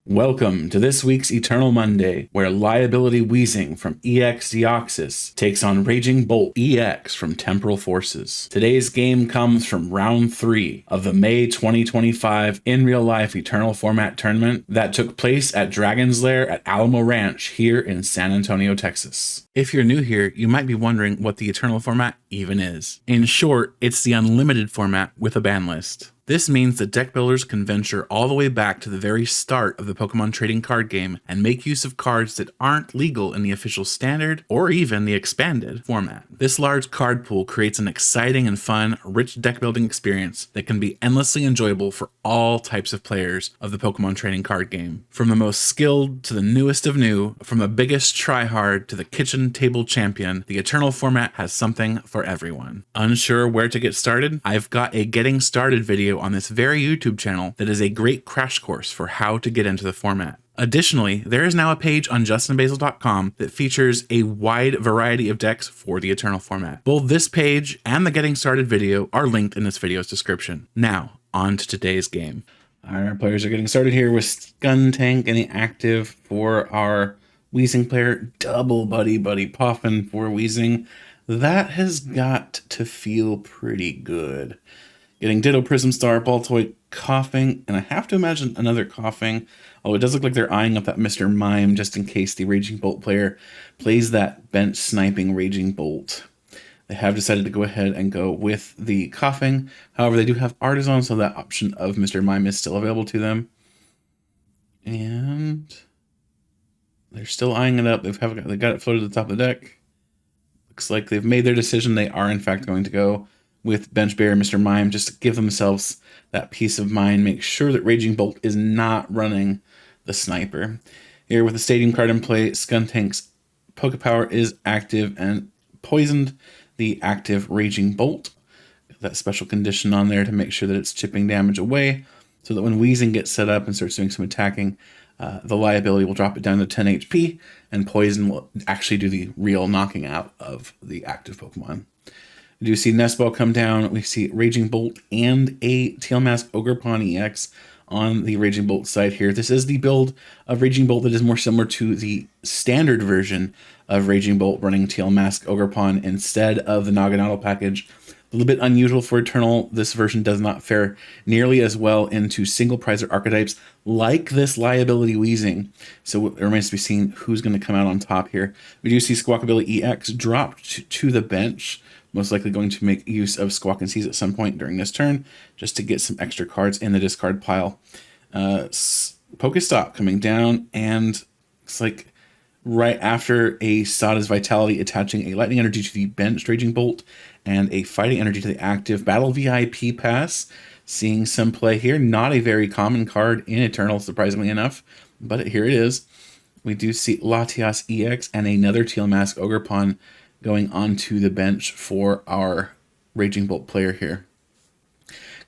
Welcome to this week's Eternal Monday, where Liability Weezing from EX Deoxys takes on Raging Bolt EX from Temporal Forces. Today's game comes from round 3 of the May 2025 in real life Eternal Format tournament that took place at Dragon's Lair at Alamo Ranch here in San Antonio, Texas. If you're new here, you might be wondering what the Eternal format even is. In short, it's the unlimited format with a ban list. This means that deck builders can venture all the way back to the very start of the Pokemon trading card game and make use of cards that aren't legal in the official standard or even the expanded format. This large card pool creates an exciting and fun, rich deck building experience that can be endlessly enjoyable for all types of players of the Pokemon trading card game. From the most skilled to the newest of new, from the biggest tryhard to the kitchen table champion, the Eternal format has something for everyone. Unsure where to get started? I've got a getting started video on this very YouTube channel that is a great crash course for how to get into the format. Additionally, there is now a page on justinbasil.com that features a wide variety of decks for the Eternal format. Both this page and the getting started video are linked in this video's description. Now, on to today's game. Our players are getting started here with Skuntank in the active for our Weezing player. Double Buddy Poffin for Weezing. That has got to feel pretty good. Getting Ditto, Prism Star, Baltoy, Coughing, and I have to imagine another Coughing. Oh, it does look like they're eyeing up that Mr. Mime just in case the Raging Bolt player plays that bench sniping Raging Bolt. They have decided to go ahead and go with the Coughing. However, they do have Artisan, so that option of Mr. Mime is still available to them. And they're still eyeing it up. They got it floated to the top of the deck. Looks like they've made their decision. They are, in fact, going to go with Bench Bear and Mr. Mime just to give themselves that peace of mind. Make sure that Raging Bolt is not running the Sniper. Here with the Stadium card in play, Skuntank's Pokepower is active and poisoned the active Raging Bolt. That special condition on there to make sure that it's chipping damage away so that when Weezing gets set up and starts doing some attacking, the Liability will drop it down to 10 HP and Poison will actually do the real knocking out of the active Pokemon. We do see Nestball come down. We see Raging Bolt and a Tail Mask Ogerpon EX on the Raging Bolt side here. This is the build of Raging Bolt that is more similar to the standard version of Raging Bolt running Tail Mask Ogerpon instead of the Naganadel package. A little bit unusual for Eternal. This version does not fare nearly as well into single prizer archetypes like this Liability Weezing. So it remains to be seen who's going to come out on top here. We do see Squawkabilly EX dropped to the bench. Most likely going to make use of Squawk and Seize at some point during this turn, just to get some extra cards in the discard pile. Pokestop coming down, and looks like right after a Sada's Vitality attaching a Lightning Energy to the benched Raging Bolt and a Fighting Energy to the active Battle VIP Pass. Seeing some play here. Not a very common card in Eternal, surprisingly enough, but here it is. We do see Latias EX and another Teal Mask Ogerpon going onto the bench for our Raging Bolt player here.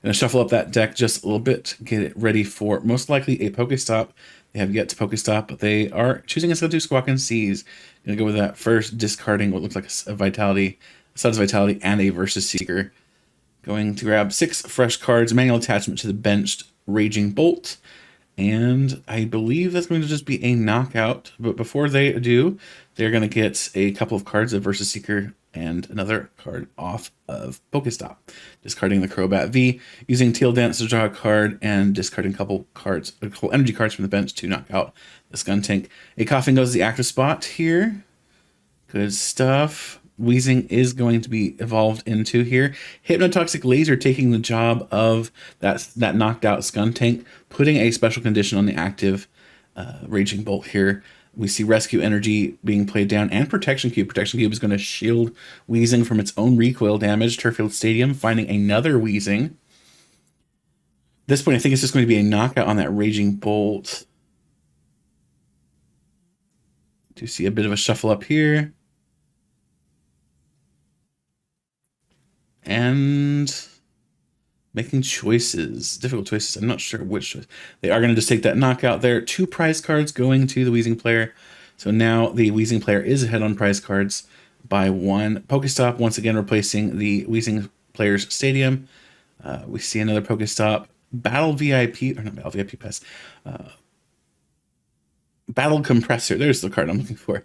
Going to shuffle up that deck just a little bit, get it ready for most likely a Pokestop. They have yet to Pokestop, but they are choosing instead to Squawk and Seize. Going to go with that first, discarding what looks like a Vitality, a Sud's Vitality, and a Versus Seeker. Going to grab 6 fresh cards, manual attachment to the benched Raging Bolt. And I believe that's going to just be a knockout. But before they do, they're going to get a couple of cards of Versus Seeker and another card off of Pokestop. Discarding the Crobat V, using Teal Dance to draw a card, and discarding a couple energy cards from the bench to knock out the Skuntank. A Coughing goes to the active spot here. Good stuff. Weezing is going to be evolved into here. Hypnotoxic Laser taking the job of that knocked out Skuntank, putting a special condition on the active Raging Bolt here. We see Rescue Energy being played down and Protection Cube. Protection Cube is going to shield Weezing from its own recoil damage. Turffield Stadium finding another Weezing. At this point, I think it's just going to be a knockout on that Raging Bolt. Do see a bit of a shuffle up here. And making choices, difficult choices. I'm not sure which choice. They are going to just take that knockout there. 2 prize cards going to the Weezing player. So now the Weezing player is ahead on prize cards by 1. Pokestop once again replacing the Weezing player's Stadium. We see another Pokestop. Battle VIP, or not Battle VIP Pass. Battle Compressor. There's the card I'm looking for.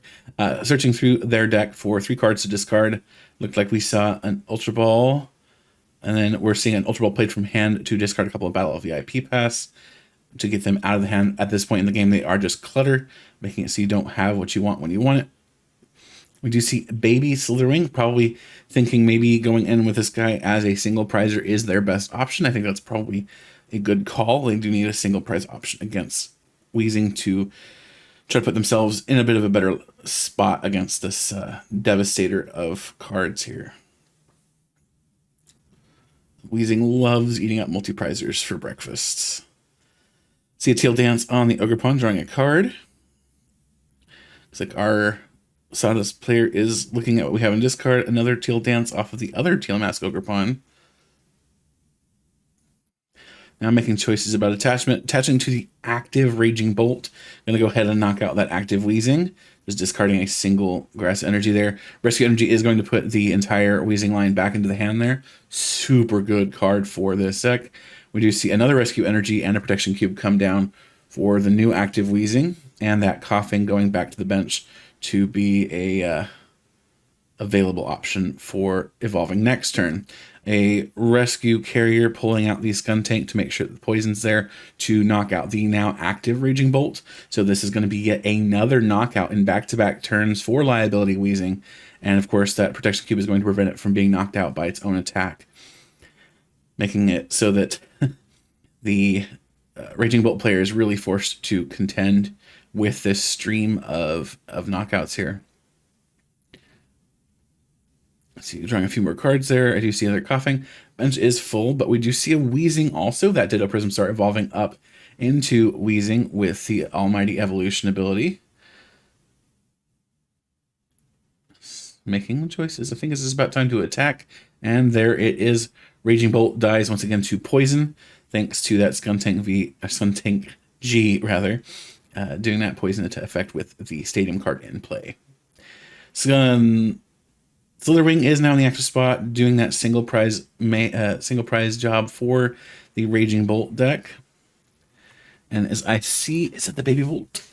Searching through their deck for 3 cards to discard. Looked like we saw an Ultra Ball. And then we're seeing an Ultra Ball played from hand to discard a couple of Battle VIP Pass to get them out of the hand. At this point in the game, they are just clutter, making it so you don't have what you want when you want it. We do see Baby Slitherwing, probably thinking maybe going in with this guy as a single prizer is their best option. I think that's probably a good call. They do need a single prize option against Weezing to try to put themselves in a bit of a better spot against this devastator of cards here. Weezing loves eating up multi-prizers for breakfast. See a Teal Dance on the Ogerpon, drawing a card. Looks like our Sawdust player is looking at what we have in discard. Another Teal Dance off of the other Teal Mask Ogerpon. Now making choices about attachment. Attaching to the active Raging Bolt. I'm going to go ahead and knock out that active Weezing. Just discarding a single Grass Energy there. Rescue Energy is going to put the entire Weezing line back into the hand there. Super good card for this deck. We do see another Rescue Energy and a Protection Cube come down for the new active Weezing. And that Coughing going back to the bench to be a available option for evolving next turn. A Rescue Carrier pulling out the Skuntank to make sure that the poison's there to knock out the now active Raging Bolt. So this is going to be yet another knockout in back-to-back turns for Liability Weezing. And of course that Protection Cube is going to prevent it from being knocked out by its own attack, making it so that the Raging Bolt player is really forced to contend with this stream of knockouts here. Let's see, drawing a few more cards there. I do see another Coughing. Bench is full, but we do see a Weezing also. That Ditto Prism Star evolving up into Weezing with the Almighty Evolution ability. Making choices. I think this is about time to attack. And there it is. Raging Bolt dies once again to poison, thanks to that Skuntank G, rather, doing that poison effect with the Stadium card in play. Slitherwing is now in the active spot, doing that single prize job for the Raging Bolt deck. And as I see, is it the Baby Bolt?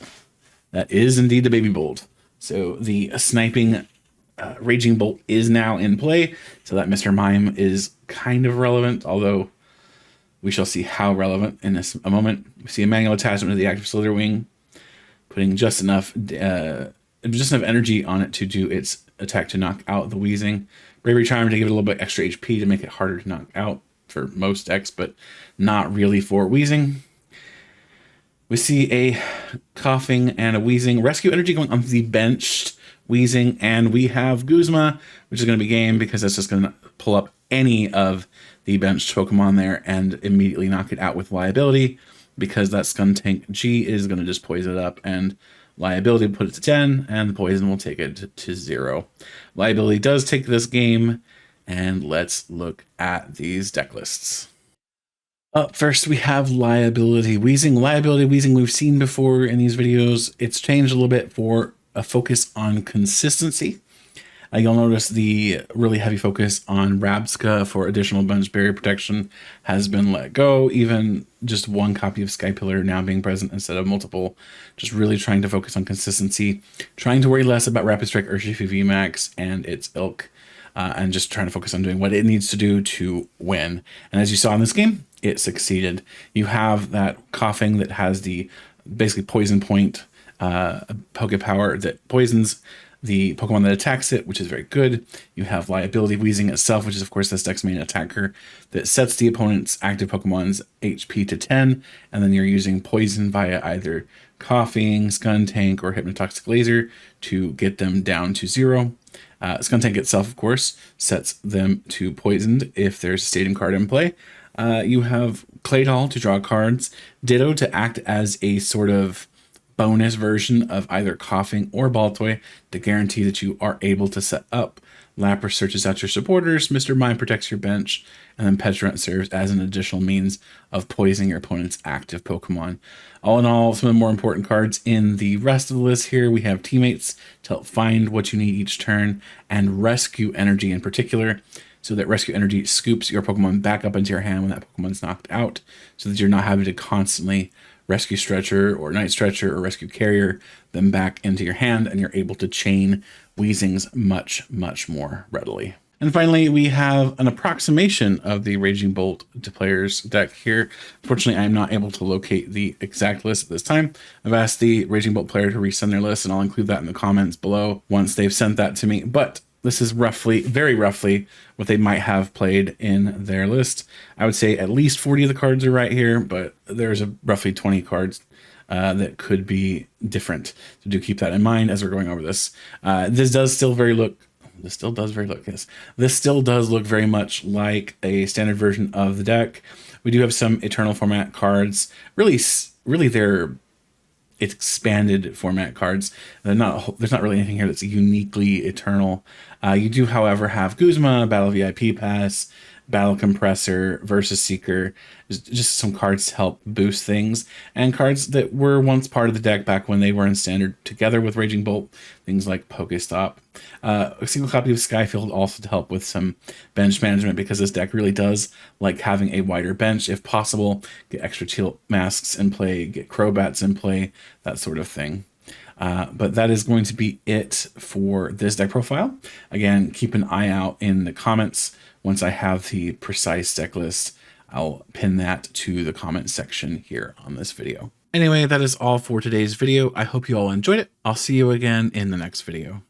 That is indeed the Baby Bolt. So the sniping Raging Bolt is now in play. So that Mr. Mime is kind of relevant, although we shall see how relevant in a moment. We see a manual attachment to the active Slitherwing, putting just enough energy on it to do its attack to knock out the Weezing. Bravery Charm to give it a little bit extra HP to make it harder to knock out for most decks, but not really for Weezing. We see a Coughing and a Weezing. Rescue Energy going on the benched Weezing, and we have Guzma, which is going to be game because that's just going to pull up any of the benched Pokemon there and immediately knock it out with Liability, because that Skuntank G is going to just poison it up, and Liability will put it to 10, and the poison will take it to 0. Liability does take this game, and let's look at these deck lists. Up first, we have Liability Weezing. Liability Weezing we've seen before in these videos. It's changed a little bit for a focus on consistency. You'll notice the really heavy focus on Rabska for additional bench barrier protection has been let go. Even just one copy of Sky Pillar now being present instead of multiple. Just really trying to focus on consistency. Trying to worry less about Rapid Strike Urshifu VMAX and its ilk. And just trying to focus on doing what it needs to do to win. And as you saw in this game, it succeeded. You have that Coughing that has the basically poison point Poke Power that poisons the Pokemon that attacks it, which is very good. You have Liability Weezing itself, which is of course this deck's main attacker, that sets the opponent's active Pokemon's HP to 10, and then you're using poison via either Coughing, Skuntank, or Hypnotoxic Laser to get them down to 0. Skuntank itself, of course, sets them to poisoned if there's a Stadium card in play. You have Claydol to draw cards, Ditto to act as a sort of bonus version of either Coughing or Baltoy to guarantee that you are able to set up. Lapras searches out your supporters, Mr. Mime protects your bench, and then Petulant serves as an additional means of poisoning your opponent's active Pokemon. All in all, some of the more important cards in the rest of the list here, we have Teammates to help find what you need each turn, and Rescue Energy in particular, so that Rescue Energy scoops your Pokemon back up into your hand when that Pokemon's knocked out, so that you're not having to constantly Rescue Stretcher or Night Stretcher or Rescue Carrier them back into your hand, and you're able to chain Weezings much, much more readily. And finally, we have an approximation of the Raging Bolt to players deck here. Fortunately, I'm not able to locate the exact list at this time. I've asked the Raging Bolt player to resend their list, and I'll include that in the comments below once they've sent that to me. But this is roughly, very roughly, what they might have played in their list. I would say at least 40 of the cards are right here, but there's roughly 20 cards that could be different. So do keep that in mind as we're going over this. This still does look very much like a standard version of the deck. We do have some Eternal format cards. Really they're expanded format cards. There's not really anything here that's uniquely Eternal. You do, however, have Guzma, Battle VIP Pass, Battle Compressor, Versus Seeker, just some cards to help boost things, and cards that were once part of the deck back when they were in standard together with Raging Bolt, things like Pokestop. A single copy of Skyfield also to help with some bench management, because this deck really does like having a wider bench if possible. Get extra Teal Masks in play, get Crobats in play, that sort of thing. But that is going to be it for this deck profile. Again, keep an eye out in the comments. Once I have the precise deck list, I'll pin that to the comment section here on this video. Anyway, that is all for today's video. I hope you all enjoyed it. I'll see you again in the next video.